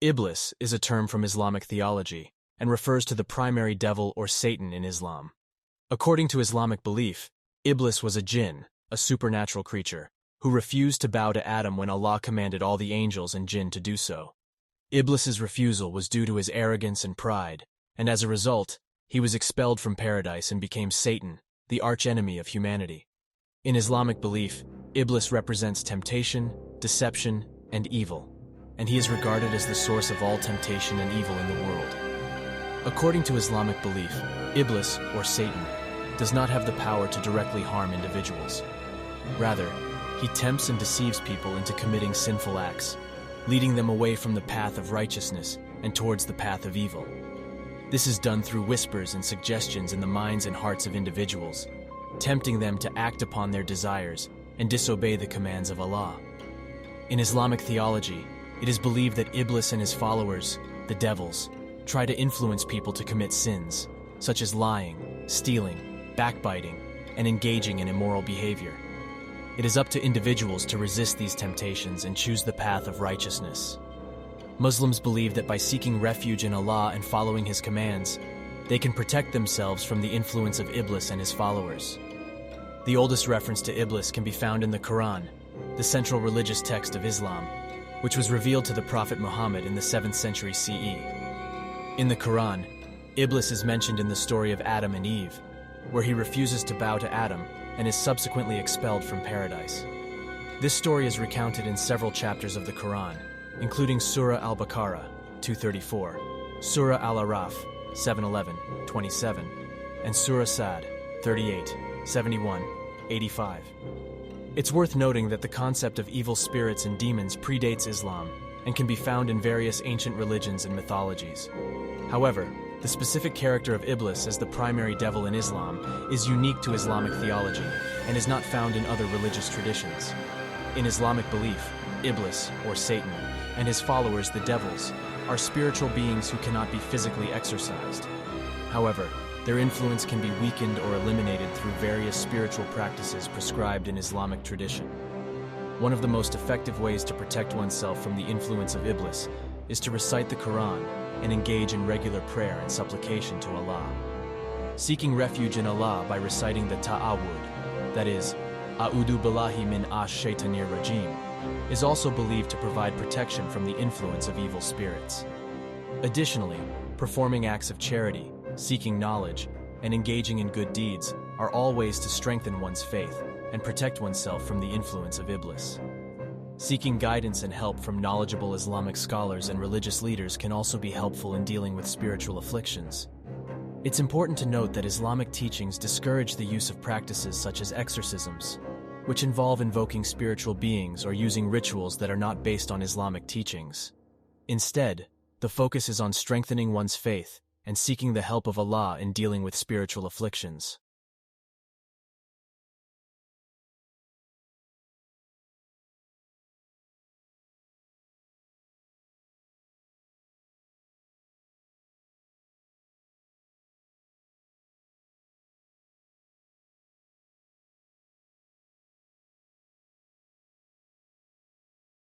Iblis is a term from Islamic theology and refers to the primary devil or Satan in Islam. According to Islamic belief, Iblis was a jinn, a supernatural creature, who refused to bow to Adam when Allah commanded all the angels and jinn to do so. Iblis's refusal was due to his arrogance and pride, and as a result, he was expelled from paradise and became Satan, the archenemy of humanity. In Islamic belief, Iblis represents temptation, deception, and evil, and he is regarded as the source of all temptation and evil in the world. According to Islamic belief, Iblis, or Satan, does not have the power to directly harm individuals. Rather, he tempts and deceives people into committing sinful acts, leading them away from the path of righteousness and towards the path of evil. This is done through whispers and suggestions in the minds and hearts of individuals, tempting them to act upon their desires and disobey the commands of Allah. In Islamic theology, it is believed that Iblis and his followers, the devils, try to influence people to commit sins, such as lying, stealing, backbiting, and engaging in immoral behavior. It is up to individuals to resist these temptations and choose the path of righteousness. Muslims believe that by seeking refuge in Allah and following His commands, they can protect themselves from the influence of Iblis and his followers. The oldest reference to Iblis can be found in the Quran, the central religious text of Islam, which was revealed to the Prophet Muhammad in the 7th century CE. In the Quran, Iblis is mentioned in the story of Adam and Eve, where he refuses to bow to Adam and is subsequently expelled from paradise. This story is recounted in several chapters of the Quran, including Surah Al-Baqarah 234, Surah Al-Araf 711, 27, and Surah Sad 38, 71, 85. It's worth noting that the concept of evil spirits and demons predates Islam and can be found in various ancient religions and mythologies. However, the specific character of Iblis as the primary devil in Islam is unique to Islamic theology and is not found in other religious traditions. In Islamic belief, Iblis, or Satan, and his followers, the devils, are spiritual beings who cannot be physically exorcised. However, their influence can be weakened or eliminated through various spiritual practices prescribed in Islamic tradition. One of the most effective ways to protect oneself from the influence of Iblis is to recite the Quran and engage in regular prayer and supplication to Allah. Seeking refuge in Allah by reciting the ta'awud, that is, A'udhu billahi min ash-shaytanir rajim, is also believed to provide protection from the influence of evil spirits. Additionally, performing acts of charity, seeking knowledge, and engaging in good deeds are all ways to strengthen one's faith and protect oneself from the influence of Iblis. Seeking guidance and help from knowledgeable Islamic scholars and religious leaders can also be helpful in dealing with spiritual afflictions. It's important to note that Islamic teachings discourage the use of practices such as exorcisms, which involve invoking spiritual beings or using rituals that are not based on Islamic teachings. Instead, the focus is on strengthening one's faith and seeking the help of Allah in dealing with spiritual afflictions.